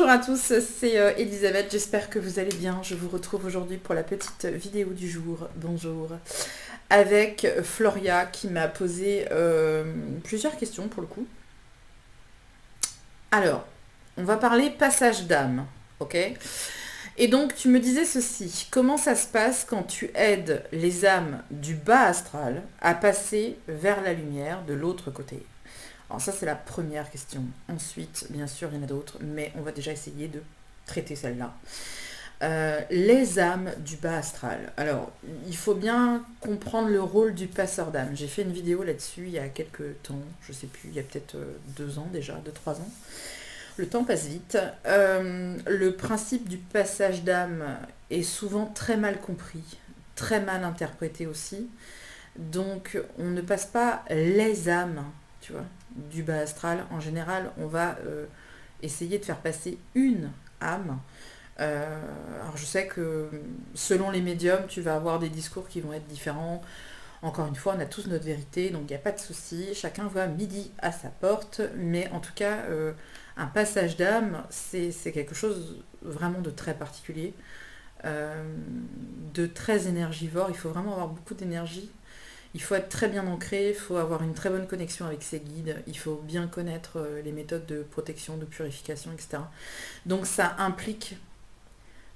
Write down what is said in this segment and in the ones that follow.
Bonjour à tous, c'est Elisabeth, j'espère que vous allez bien. Je vous retrouve aujourd'hui pour la petite vidéo du jour. Bonjour. Avec Floria qui m'a posé plusieurs questions pour le coup. Alors, on va parler passage d'âme, ok? Et donc tu me disais ceci, comment ça se passe quand tu aides les âmes du bas astral à passer vers la lumière de l'autre côté? Alors ça c'est la première question. Ensuite, bien sûr, il y en a d'autres, mais on va déjà essayer de traiter celle-là. Les âmes du bas astral. Alors, il faut bien comprendre le rôle du passeur d'âme. J'ai fait une vidéo là-dessus il y a quelques temps, je sais plus, il y a peut-être 2 ans déjà, 2-3 ans. Le temps passe vite. Le principe du passage d'âme est souvent très mal compris, très mal interprété aussi. Donc, on ne passe pas les âmes, tu vois, du bas astral. En général, on va essayer de faire passer une âme. Alors, je sais que selon les médiums, tu vas avoir des discours qui vont être différents. Encore une fois, on a tous notre vérité, donc il n'y a pas de souci. Chacun voit midi à sa porte. Mais en tout cas, un passage d'âme, c'est quelque chose vraiment de très particulier, de très énergivore. Il faut vraiment avoir beaucoup d'énergie. Il faut être très bien ancré, il faut avoir une très bonne connexion avec ses guides, il faut bien connaître les méthodes de protection, de purification, etc. Donc ça implique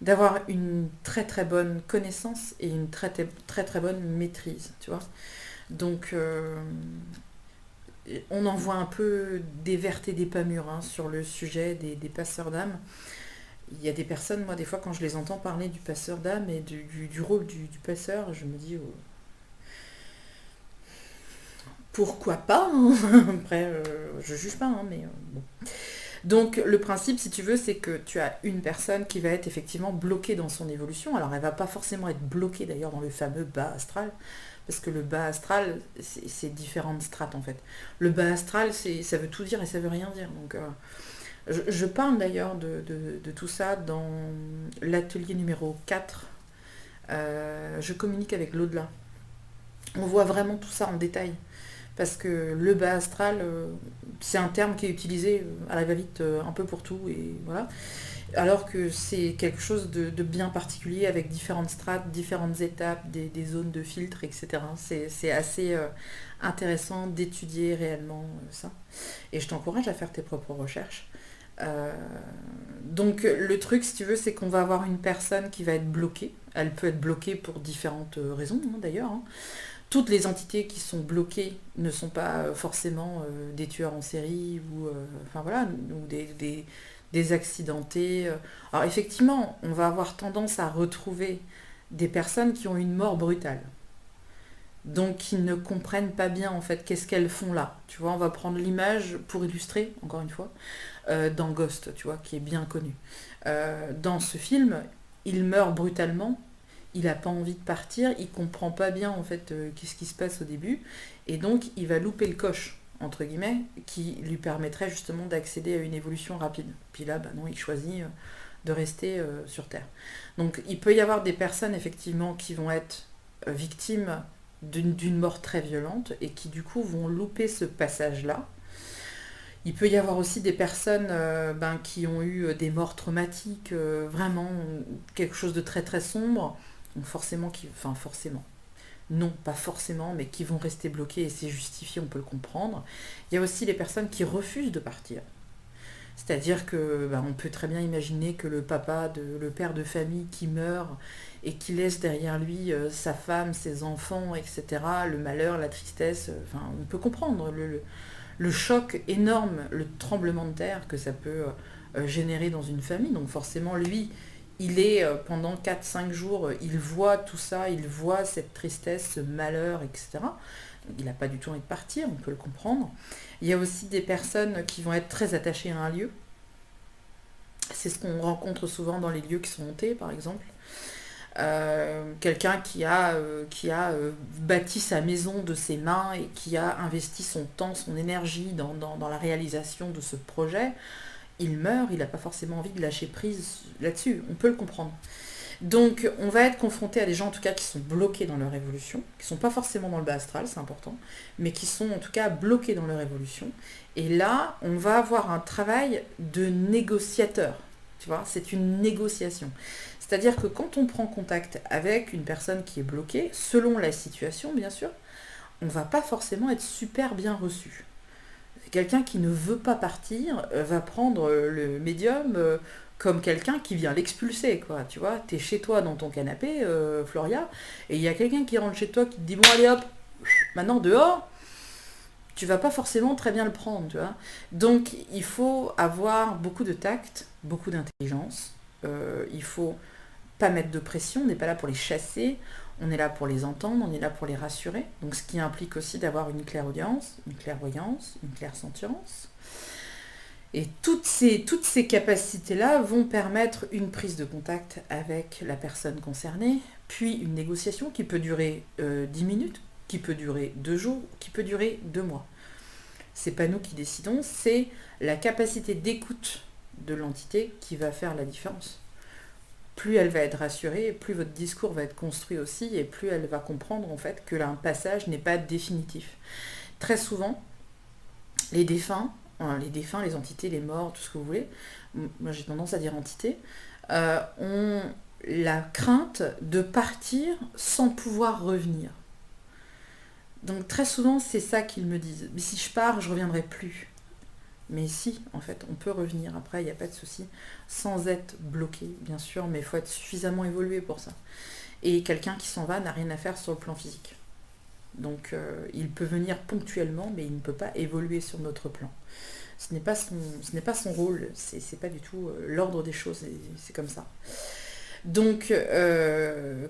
d'avoir une très très bonne connaissance et une très très, très bonne maîtrise, tu vois. Donc on en voit un peu des vertes et des pas mûres hein, sur le sujet des passeurs d'âme. Il y a des personnes, moi des fois quand je les entends parler du passeur d'âme et du rôle du passeur, je me dis oh, pourquoi pas hein. Après, je juge pas, hein, mais bon. Donc le principe, si tu veux, c'est que tu as une personne qui va être effectivement bloquée dans son évolution. Alors elle va pas forcément être bloquée d'ailleurs dans le fameux bas astral, parce que le bas astral, c'est différentes strates en fait. Le bas astral, ça veut tout dire et ça veut rien dire. Donc je parle d'ailleurs de tout ça dans l'atelier numéro 4. Je communique avec l'au-delà. On voit vraiment tout ça en détail. Parce que le bas astral, c'est un terme qui est utilisé à la va-vite un peu pour tout, et voilà. Alors que c'est quelque chose de bien particulier avec différentes strates, différentes étapes, des zones de filtre, etc. C'est assez intéressant d'étudier réellement ça. Et je t'encourage à faire tes propres recherches. Euh, donc le truc, si tu veux, c'est qu'on va avoir une personne qui va être bloquée. Elle peut être bloquée pour différentes raisons, hein, d'ailleurs. Hein. Toutes les entités qui sont bloquées ne sont pas forcément des tueurs en série ou enfin voilà ou des accidentés. Alors effectivement, on va avoir tendance à retrouver des personnes qui ont une mort brutale. Donc qui ne comprennent pas bien en fait qu'est-ce qu'elles font là. Tu vois, on va prendre l'image pour illustrer, encore une fois, dans Ghost, tu vois, qui est bien connu. Dans ce film, il meurt brutalement, il n'a pas envie de partir, il comprend pas bien en fait qu'est-ce qui se passe au début, et donc il va louper le coche, entre guillemets, qui lui permettrait justement d'accéder à une évolution rapide. Puis là, bah non, il choisit de rester sur Terre. Donc il peut y avoir des personnes effectivement qui vont être victimes d'une mort très violente et qui du coup vont louper ce passage-là. Il peut y avoir aussi des personnes qui ont eu des morts traumatiques, vraiment quelque chose de très très sombre, donc forcément, non pas forcément, mais qui vont rester bloquées et c'est justifié, on peut le comprendre. Il y a aussi les personnes qui refusent de partir. C'est-à-dire que on peut très bien imaginer que le père de famille qui meurt et qui laisse derrière lui sa femme, ses enfants, etc., le malheur, la tristesse, on peut comprendre le choc énorme, le tremblement de terre que ça peut générer dans une famille. Donc forcément, lui, il est pendant 4-5 jours, il voit tout ça, il voit cette tristesse, ce malheur, etc. Il n'a pas du tout envie de partir, on peut le comprendre. Il y a aussi des personnes qui vont être très attachées à un lieu. C'est ce qu'on rencontre souvent dans les lieux qui sont hantés, par exemple. Quelqu'un qui a bâti sa maison de ses mains et qui a investi son temps, son énergie dans la réalisation de ce projet, il meurt, il n'a pas forcément envie de lâcher prise là-dessus, on peut le comprendre. Donc on va être confronté à des gens en tout cas qui sont bloqués dans leur évolution, qui ne sont pas forcément dans le bas astral, c'est important, mais qui sont en tout cas bloqués dans leur évolution. Et là, on va avoir un travail de négociateur. Tu vois, c'est une négociation. C'est-à-dire que quand on prend contact avec une personne qui est bloquée, selon la situation, bien sûr, on ne va pas forcément être super bien reçu. Quelqu'un qui ne veut pas partir va prendre le médium comme quelqu'un qui vient l'expulser, quoi. Tu vois, t'es chez toi dans ton canapé, Floria, et il y a quelqu'un qui rentre chez toi qui te dit bon allez hop, maintenant dehors. Tu vas pas forcément très bien le prendre, tu vois. Donc il faut avoir beaucoup de tact, beaucoup d'intelligence. Il faut pas mettre de pression, on n'est pas là pour les chasser, on est là pour les entendre, on est là pour les rassurer. Donc ce qui implique aussi d'avoir une clairaudience, une clairvoyance, une clairsentience. Et toutes ces capacités-là vont permettre une prise de contact avec la personne concernée, puis une négociation qui peut durer 10 minutes, qui peut durer 2 jours, qui peut durer 2 mois. C'est pas nous qui décidons, c'est la capacité d'écoute de l'entité qui va faire la différence. Plus elle va être rassurée, plus votre discours va être construit aussi, et plus elle va comprendre en fait que là, un passage n'est pas définitif. Très souvent, les défunts, les entités, les morts, tout ce que vous voulez, moi j'ai tendance à dire entités, ont la crainte de partir sans pouvoir revenir. Donc très souvent c'est ça qu'ils me disent. Mais si je pars, je reviendrai plus. Mais si, en fait, on peut revenir après, il n'y a pas de souci, sans être bloqué, bien sûr, mais il faut être suffisamment évolué pour ça. Et quelqu'un qui s'en va n'a rien à faire sur le plan physique. Donc il peut venir ponctuellement, mais il ne peut pas évoluer sur notre plan. Ce n'est pas son rôle, c'est pas du tout l'ordre des choses, c'est comme ça. Donc,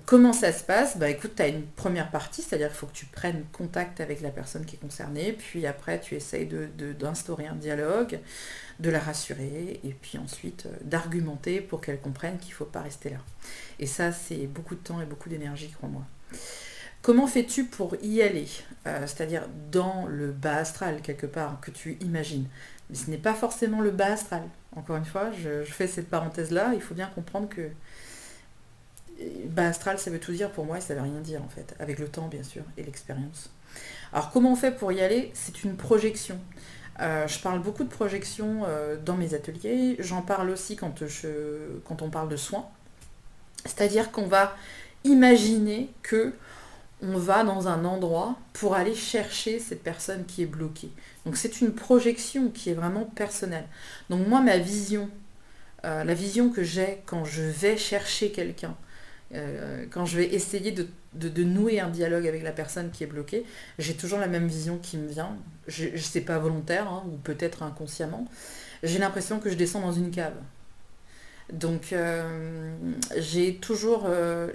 comment ça se passe? Bah écoute, tu as une première partie, c'est-à-dire qu'il faut que tu prennes contact avec la personne qui est concernée, puis après tu essayes d'instaurer un dialogue, de la rassurer, et puis ensuite d'argumenter pour qu'elle comprenne qu'il ne faut pas rester là. Et ça, c'est beaucoup de temps et beaucoup d'énergie, crois-moi. Comment fais-tu pour y aller? C'est-à-dire dans le bas astral, quelque part, que tu imagines. Mais ce n'est pas forcément le bas astral. Encore une fois, je fais cette parenthèse-là, il faut bien comprendre que bas astral, ça veut tout dire pour moi et ça veut rien dire en fait, avec le temps bien sûr et l'expérience. Alors comment on fait pour y aller? C'est une projection. Je parle beaucoup de projection dans mes ateliers, j'en parle aussi quand on parle de soins. C'est-à-dire qu'on va imaginer que on va dans un endroit pour aller chercher cette personne qui est bloquée. Donc c'est une projection qui est vraiment personnelle. Donc moi, ma vision, la vision que j'ai quand je vais chercher quelqu'un, quand je vais essayer de nouer un dialogue avec la personne qui est bloquée, j'ai toujours la même vision qui me vient. C'est pas volontaire, hein, ou peut-être inconsciemment. J'ai l'impression que je descends dans une cave. Donc j'ai toujours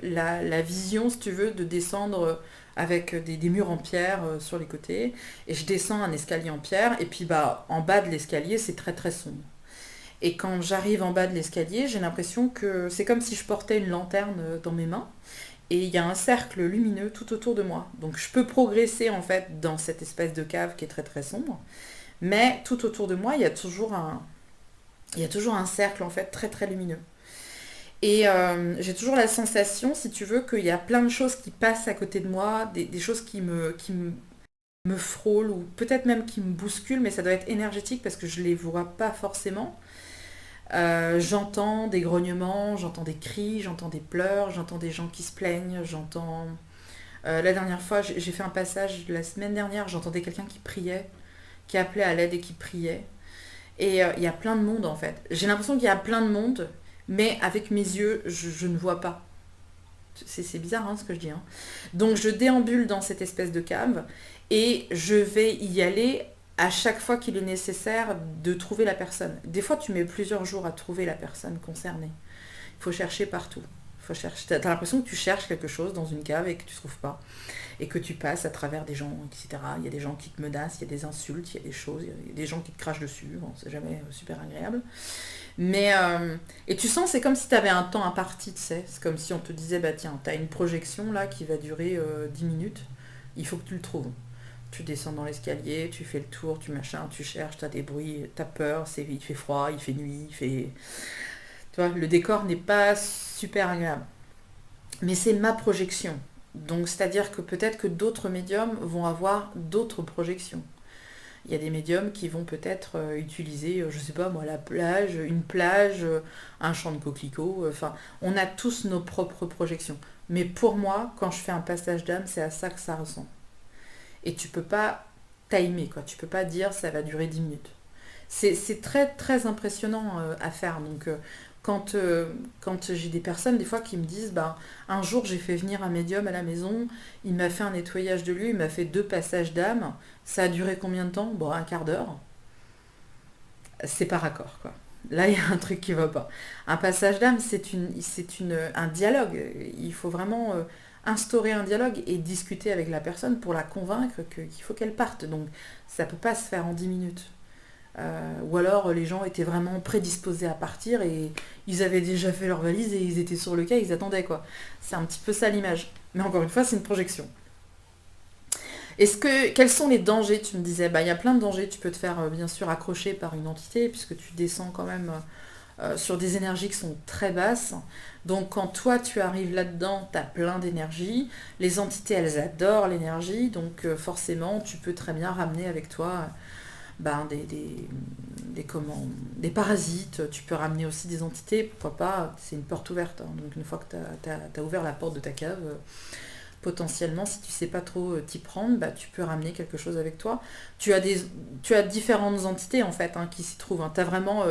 la vision, si tu veux, de descendre avec des murs en pierre sur les côtés. Et je descends un escalier en pierre. Et puis bah, en bas de l'escalier, c'est très très sombre. Et quand j'arrive en bas de l'escalier, j'ai l'impression que c'est comme si je portais une lanterne dans mes mains. Et il y a un cercle lumineux tout autour de moi. Donc je peux progresser en fait dans cette espèce de cave qui est très très sombre. Mais tout autour de moi, il y a toujours un cercle en fait très très lumineux. Et j'ai toujours la sensation, si tu veux, qu'il y a plein de choses qui passent à côté de moi, des choses me frôlent, ou peut-être même qui me bousculent, mais ça doit être énergétique parce que je ne les vois pas forcément. J'entends des grognements, j'entends des cris, j'entends des pleurs, j'entends des gens qui se plaignent, j'entends... la dernière fois, j'ai fait un passage la semaine dernière, j'entendais quelqu'un qui priait, qui appelait à l'aide et qui priait. Et il y a plein de monde en fait. J'ai l'impression qu'il y a plein de monde, mais avec mes yeux, je ne vois pas. C'est bizarre hein, ce que je dis. Hein. Donc je déambule dans cette espèce de cave et je vais y aller à chaque fois qu'il est nécessaire de trouver la personne. Des fois, tu mets plusieurs jours à trouver la personne concernée. Il faut chercher partout. T'as l'impression que tu cherches quelque chose dans une cave et que tu ne trouves pas. Et que tu passes à travers des gens, etc. Il y a des gens qui te menacent, il y a des insultes, il y a des choses, il y a des gens qui te crachent dessus. Bon, c'est jamais super agréable. Mais, et tu sens, c'est comme si tu avais un temps imparti, tu sais. C'est comme si on te disait, bah tiens, tu as une projection là qui va durer 10 minutes. Il faut que tu le trouves. Tu descends dans l'escalier, tu fais le tour, tu machin, tu cherches, tu as des bruits, tu as peur, il fait froid, il fait nuit, il fait... Tu vois, le décor n'est pas super agréable. Mais c'est ma projection. Donc, c'est-à-dire que peut-être que d'autres médiums vont avoir d'autres projections. Il y a des médiums qui vont peut-être utiliser, je sais pas moi, la plage, une plage, un champ de coquelicots. Enfin, on a tous nos propres projections. Mais pour moi, quand je fais un passage d'âme, c'est à ça que ça ressemble. Et tu peux pas timer, quoi. Tu peux pas dire ça va durer 10 minutes. C'est très très impressionnant à faire. Donc quand, quand j'ai des personnes des fois qui me disent bah, un jour j'ai fait venir un médium à la maison, il m'a fait un nettoyage de lui, il m'a fait 2 passages d'âme, ça a duré combien de temps? Bon, un quart d'heure. C'est pas raccord quoi. Là, il y a un truc qui va pas. Un passage d'âme, un dialogue. Il faut vraiment instaurer un dialogue et discuter avec la personne pour la convaincre qu'il faut qu'elle parte. Donc, ça peut pas se faire en 10 minutes. Ou alors, les gens étaient vraiment prédisposés à partir et ils avaient déjà fait leur valise et ils étaient sur le quai, ils attendaient quoi. C'est un petit peu ça l'image. Mais encore une fois, c'est une projection. Quels sont les dangers? Tu me disais, bah, il y a plein de dangers. Tu peux te faire bien sûr accrocher par une entité puisque tu descends quand même sur des énergies qui sont très basses. Donc quand toi tu arrives là-dedans, tu as plein d'énergie. Les entités, elles adorent l'énergie. Donc forcément, tu peux très bien ramener avec toi ben, des parasites. Tu peux ramener aussi des entités. Pourquoi pas? C'est une porte ouverte. Hein. Donc une fois que tu as ouvert la porte de ta cave, potentiellement, si tu sais pas trop t'y prendre, bah, tu peux ramener quelque chose avec toi. Tu as différentes entités en fait hein, qui s'y trouvent. Hein. Tu as vraiment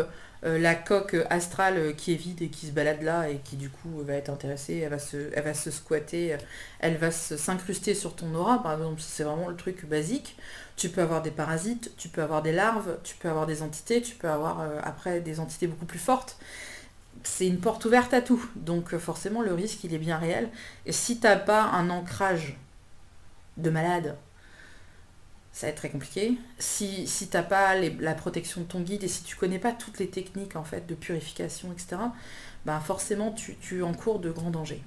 la coque astrale qui est vide et qui se balade là et qui du coup va être intéressée, elle va se squatter, elle va s'incruster sur ton aura, par exemple, c'est vraiment le truc basique. Tu peux avoir des parasites, tu peux avoir des larves, tu peux avoir des entités, tu peux avoir après des entités beaucoup plus fortes. C'est une porte ouverte à tout. Donc forcément, le risque, il est bien réel. Et si t'as pas un ancrage de malade, ça va être très compliqué. Si t'as pas la protection de ton guide et si tu connais pas toutes les techniques en fait de purification, etc., ben forcément, tu encours de grands dangers.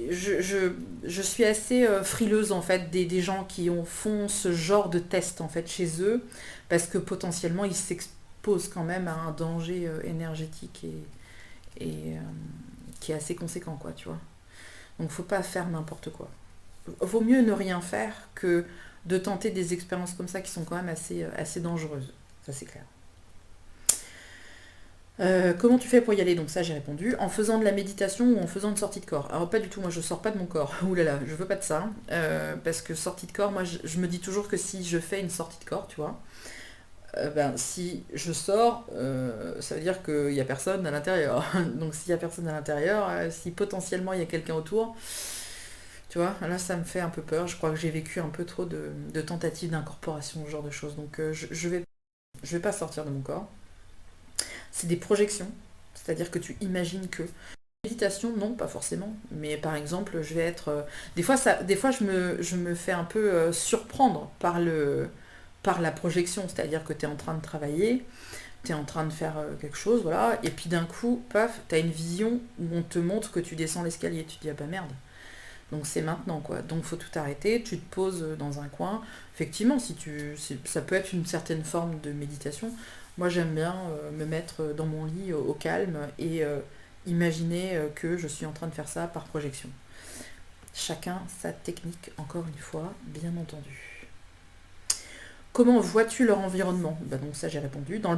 Je suis assez frileuse en fait des gens qui font ce genre de test en fait chez eux parce que potentiellement ils s'exposent quand même à un danger énergétique et qui est assez conséquent quoi tu vois. Donc faut pas faire n'importe quoi. Vaut mieux ne rien faire que de tenter des expériences comme ça qui sont quand même assez dangereuses. Ça c'est clair. Comment tu fais pour y aller? Donc ça j'ai répondu. En faisant de la méditation ou en faisant une sortie de corps? Alors pas du tout, moi je sors pas de mon corps. Ouh là là, je veux pas de ça. Parce que sortie de corps, moi je me dis toujours que si je fais une sortie de corps, tu vois, ben si je sors, ça veut dire qu'il y a personne à l'intérieur. Donc s'il y a personne à l'intérieur, si potentiellement il y a quelqu'un autour, tu vois, là ça me fait un peu peur. Je crois que j'ai vécu un peu trop de tentatives d'incorporation, ce genre de choses. Donc je vais pas sortir de mon corps. C'est des projections, c'est-à-dire que tu imagines que. Méditation, non, pas forcément, mais par exemple, je vais être. Des fois je me fais un peu surprendre par la projection, c'est-à-dire que tu es en train de travailler, tu es en train de faire quelque chose, voilà, et puis d'un coup, paf, tu as une vision où on te montre que tu descends l'escalier. Tu te dis, ah bah merde, donc c'est maintenant, quoi. Donc faut tout arrêter, tu te poses dans un coin. Effectivement, ça peut être une certaine forme de méditation. Moi, j'aime bien me mettre dans mon lit au calme et imaginer que je suis en train de faire ça par projection. Chacun sa technique, encore une fois, bien entendu. Comment vois-tu leur environnement? Bah donc ça j'ai répondu. Dans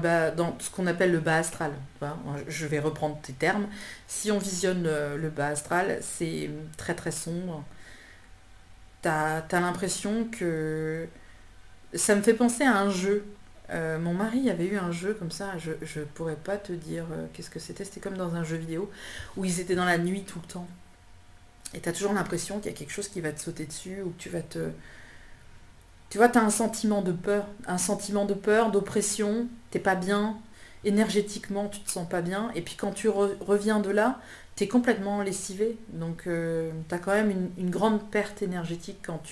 ce qu'on appelle le bas astral, voilà, je vais reprendre tes termes. Si on visionne le bas astral, c'est très très sombre. T'as l'impression que... Ça me fait penser à un jeu. Mon mari avait eu un jeu comme ça, je pourrais pas te dire qu'est-ce que c'était. C'était comme dans un jeu vidéo où ils étaient dans la nuit tout le temps. Et t'as toujours l'impression qu'il y a quelque chose qui va te sauter dessus ou que tu vas te... Tu vois, t'as un sentiment de peur, d'oppression, t'es pas bien, énergétiquement tu te sens pas bien, et puis quand tu reviens de là, t'es complètement lessivé. Donc t'as quand même une grande perte énergétique quand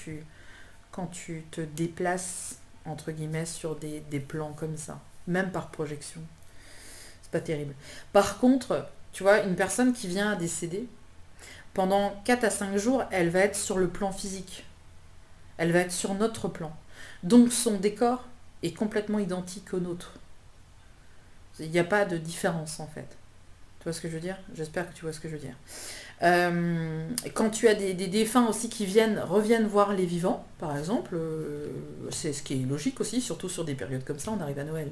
tu te déplaces, entre guillemets, sur des plans comme ça, même par projection. C'est pas terrible. Par contre, tu vois, une personne qui vient à décéder, pendant 4 à 5 jours, elle va être sur le plan physique. Elle va être sur notre plan. Donc son décor est complètement identique au nôtre. Il n'y a pas de différence en fait. Tu vois ce que je veux dire? J'espère que tu vois ce que je veux dire. Quand tu as des défunts aussi qui reviennent voir les vivants, par exemple, c'est ce qui est logique aussi, surtout sur des périodes comme ça, on arrive à Noël.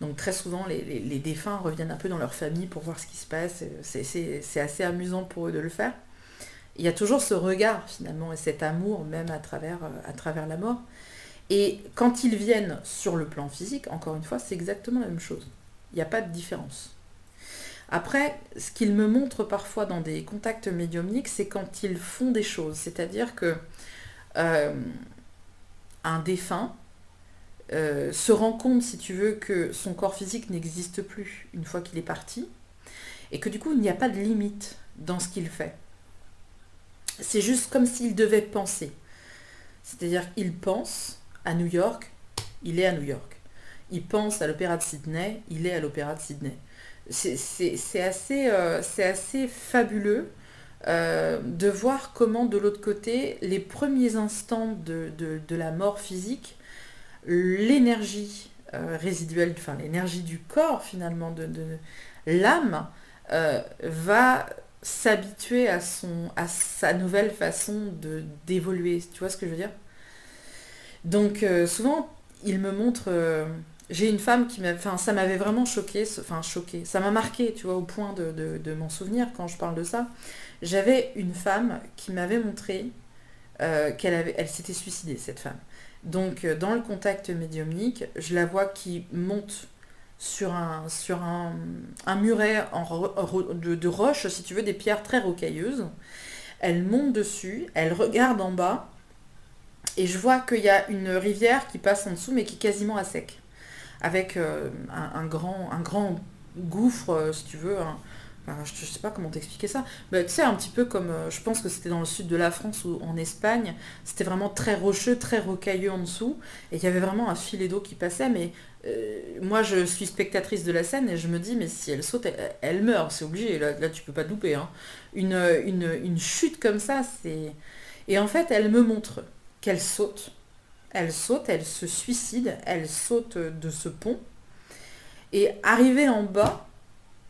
Donc très souvent, les défunts reviennent un peu dans leur famille pour voir ce qui se passe. C'est assez amusant pour eux de le faire. Il y a toujours ce regard finalement et cet amour même à travers la mort. Et quand ils viennent sur le plan physique, encore une fois, c'est exactement la même chose. Il n'y a pas de différence. Après, ce qu'ils me montrent parfois dans des contacts médiumniques, c'est quand ils font des choses. C'est-à-dire que euh, un défunt se rend compte, si tu veux, que son corps physique n'existe plus une fois qu'il est parti, et que du coup, il n'y a pas de limite dans ce qu'il fait. C'est juste comme s'il devait penser. C'est-à-dire qu'il pense à New York, il est à New York. Il pense à l'opéra de Sydney, il est à l'opéra de Sydney. C'est assez fabuleux de voir comment de l'autre côté, les premiers instants de la mort physique, l'énergie résiduelle, enfin l'énergie du corps finalement, de l'âme, va s'habituer à sa nouvelle façon d'évoluer. Tu vois ce que je veux dire? Donc souvent, il me montre... j'ai une femme qui m'a... Enfin, ça m'avait vraiment choqué, enfin choqué. Ça m'a marqué, tu vois, au point de m'en souvenir quand je parle de ça. J'avais une femme qui m'avait montré elle s'était suicidée, cette femme. Donc, dans le contact médiumnique, je la vois qui monte sur un muret de roche, si tu veux, des pierres très rocailleuses. Elle monte dessus, elle regarde en bas, et je vois qu'il y a une rivière qui passe en dessous, mais qui est quasiment à sec. Avec un grand gouffre, si tu veux, enfin, je ne sais pas comment t'expliquer ça. Mais tu sais, un petit peu comme, je pense que c'était dans le sud de la France ou en Espagne, c'était vraiment très rocheux, très rocailleux en dessous, et il y avait vraiment un filet d'eau qui passait, mais moi je suis spectatrice de la scène et je me dis, mais si elle saute, elle meurt, c'est obligé, là tu peux pas te louper. Hein. Une chute comme ça, c'est... Et en fait, elle me montre qu'elle saute, elle se suicide, elle saute de ce pont, et arrivée en bas,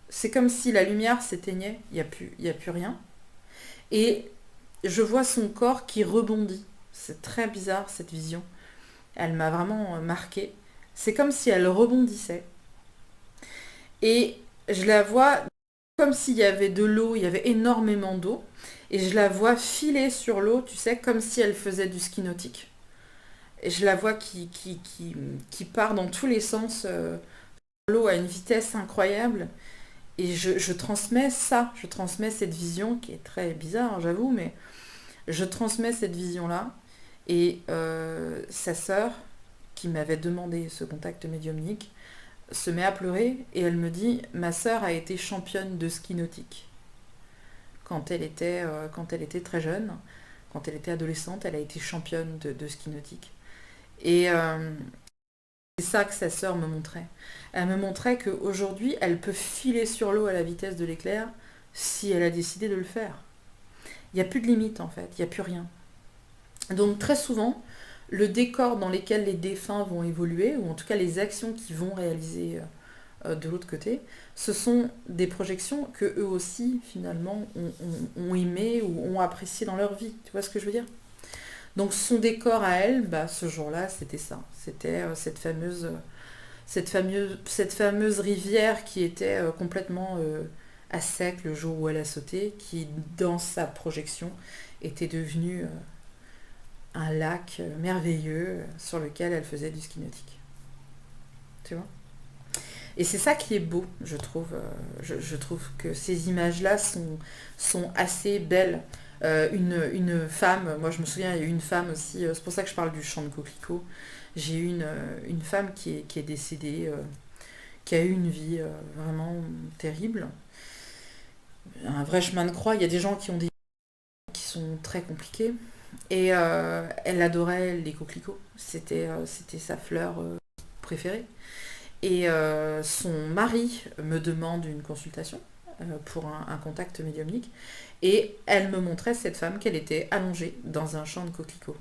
c'est comme si la lumière s'éteignait, il y a plus rien. Et je vois son corps qui rebondit. C'est très bizarre cette vision. Elle m'a vraiment marquée. C'est comme si elle rebondissait. Et je la vois comme s'il y avait de l'eau, il y avait énormément d'eau. Et je la vois filer sur l'eau, tu sais, comme si elle faisait du ski nautique. Et je la vois qui part dans tous les sens. L'eau à une vitesse incroyable. Et je transmets ça, je transmets cette vision qui est très bizarre, j'avoue, mais je transmets cette vision-là. Et sa sœur, qui m'avait demandé ce contact médiumnique, se met à pleurer et elle me dit, ma sœur a été championne de ski nautique. Quand elle était très jeune, quand elle était adolescente, elle a été championne de ski nautique. Et c'est ça que sa sœur me montrait. Elle me montrait qu'aujourd'hui, elle peut filer sur l'eau à la vitesse de l'éclair si elle a décidé de le faire. Il n'y a plus de limite en fait, il n'y a plus rien. Donc très souvent, le décor dans lequel les défunts vont évoluer, ou en tout cas les actions qu'ils vont réaliser de l'autre côté, ce sont des projections que eux aussi finalement ont aimé ou ont apprécié dans leur vie. Tu vois ce que je veux dire? Donc son décor à elle, bah, ce jour-là, c'était ça. C'était cette fameuse rivière qui était complètement à sec le jour où elle a sauté, qui dans sa projection était devenue un lac merveilleux sur lequel elle faisait du ski nautique. Tu vois? Et c'est ça qui est beau, je trouve. Je trouve que ces images-là sont assez belles. Une femme, moi je me souviens, il y a eu une femme aussi, c'est pour ça que je parle du champ de coquelicots. J'ai eu une femme qui est décédée, qui a eu une vie vraiment terrible. Un vrai chemin de croix. Il y a des gens qui ont des qui sont très compliqués. Et elle adorait les coquelicots. C'était sa fleur préférée. Et son mari me demande une consultation pour un contact médiumnique. Et elle me montrait cette femme qu'elle était allongée dans un champ de coquelicots.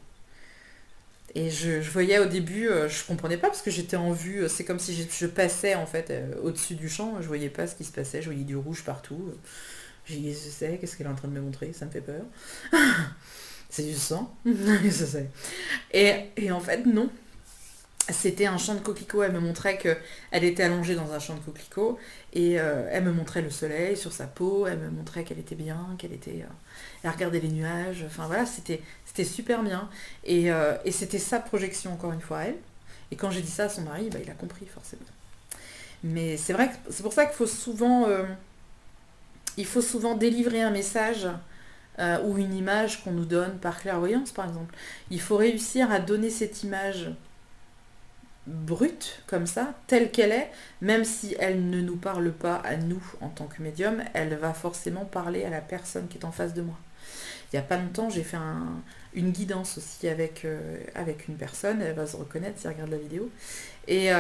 Et je voyais au début, je comprenais pas parce que j'étais en vue, c'est comme si je passais en fait au-dessus du champ, je voyais pas ce qui se passait, je voyais du rouge partout. J'ai dit, je sais, qu'est-ce qu'elle est en train de me montrer? Ça me fait peur. C'est du sang. Je sais. Et en fait, non. C'était un champ de coquelicots. Elle me montrait qu'elle était allongée dans un champ de coquelicots et elle me montrait le soleil sur sa peau. Elle me montrait qu'elle était bien, qu'elle était. Elle regardait les nuages. Enfin voilà, c'était super bien. Et c'était sa projection encore une fois à elle. Et quand j'ai dit ça à son mari, bah, il a compris forcément. Mais c'est vrai que c'est pour ça il faut souvent délivrer un message ou une image qu'on nous donne par clairvoyance, par exemple. Il faut réussir à donner cette image brute, comme ça, telle qu'elle est, même si elle ne nous parle pas à nous en tant que médium, elle va forcément parler à la personne qui est en face de moi. Il n'y a pas longtemps, j'ai fait une guidance aussi avec une personne, elle va se reconnaître si elle regarde la vidéo, et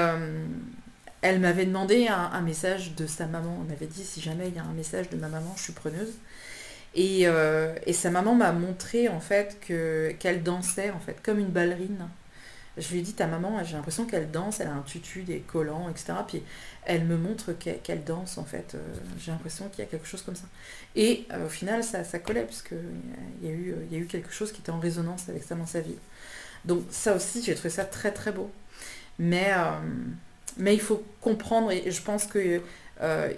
elle m'avait demandé un message de sa maman. On m'avait dit, si jamais il y a un message de ma maman, je suis preneuse. Et sa maman m'a montré en fait qu'elle dansait en fait comme une ballerine. Je lui ai dit, ta maman, j'ai l'impression qu'elle danse, elle a un tutu, des collants, etc. Puis elle me montre qu'elle danse en fait. J'ai l'impression qu'il y a quelque chose comme ça. Et au final, ça collait parce qu'il y a eu quelque chose qui était en résonance avec ça dans sa vie. Donc ça aussi, j'ai trouvé ça très très beau. Mais il faut comprendre, et je pense que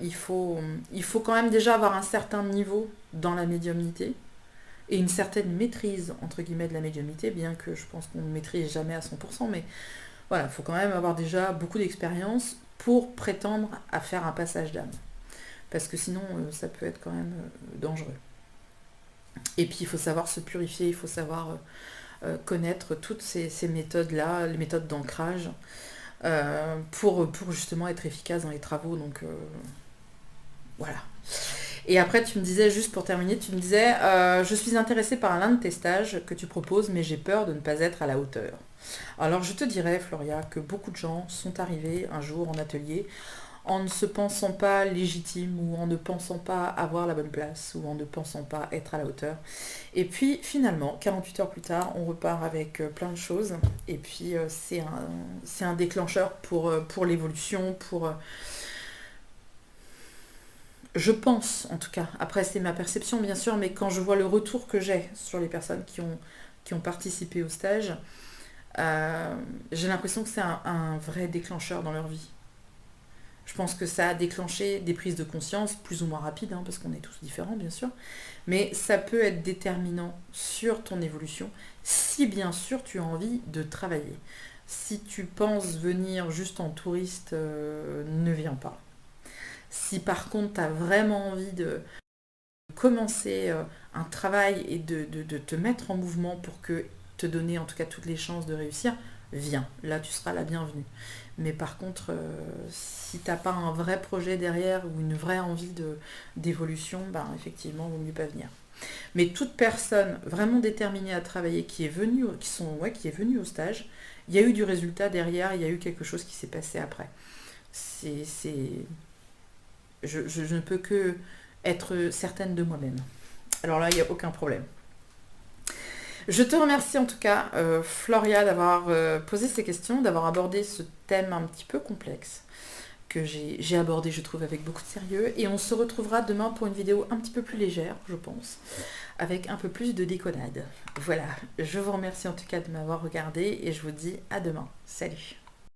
il faut quand même déjà avoir un certain niveau dans la médiumnité et une certaine maîtrise, entre guillemets, de la médiumnité, bien que je pense qu'on ne maîtrise jamais à 100%, mais voilà, il faut quand même avoir déjà beaucoup d'expérience pour prétendre à faire un passage d'âme. Parce que sinon, ça peut être quand même dangereux. Et puis, il faut savoir se purifier, il faut savoir connaître toutes ces méthodes-là, les méthodes d'ancrage, pour justement être efficace dans les travaux. Donc, voilà. Et après, tu me disais, juste pour terminer, tu me disais, je suis intéressée par l'un de tes stages que tu proposes, mais j'ai peur de ne pas être à la hauteur. Alors, je te dirais, Floria, que beaucoup de gens sont arrivés un jour en atelier en ne se pensant pas légitimes ou en ne pensant pas avoir la bonne place ou en ne pensant pas être à la hauteur. Et puis, finalement, 48 heures plus tard, on repart avec plein de choses. Et puis, c'est un déclencheur pour l'évolution, je pense, en tout cas, après c'est ma perception bien sûr, mais quand je vois le retour que j'ai sur les personnes qui ont participé au stage, j'ai l'impression que c'est un vrai déclencheur dans leur vie. Je pense que ça a déclenché des prises de conscience plus ou moins rapides, hein, parce qu'on est tous différents bien sûr, mais ça peut être déterminant sur ton évolution si bien sûr tu as envie de travailler. Si tu penses venir juste en touriste, ne viens pas. Si par contre tu as vraiment envie de commencer un travail et de te mettre en mouvement pour te donner en tout cas toutes les chances de réussir, viens, là tu seras la bienvenue. Mais par contre, si t'as pas un vrai projet derrière ou une vraie envie d'évolution, ben effectivement, il vaut mieux pas venir. Mais toute personne vraiment déterminée à travailler, qui est venue au stage, il y a eu du résultat derrière, il y a eu quelque chose qui s'est passé après. Je ne peux que être certaine de moi-même. Alors là, il n'y a aucun problème. Je te remercie en tout cas, Floria, d'avoir posé ces questions, d'avoir abordé ce thème un petit peu complexe que j'ai abordé, je trouve, avec beaucoup de sérieux. Et on se retrouvera demain pour une vidéo un petit peu plus légère, je pense, avec un peu plus de déconnade. Voilà, je vous remercie en tout cas de m'avoir regardé et je vous dis à demain. Salut!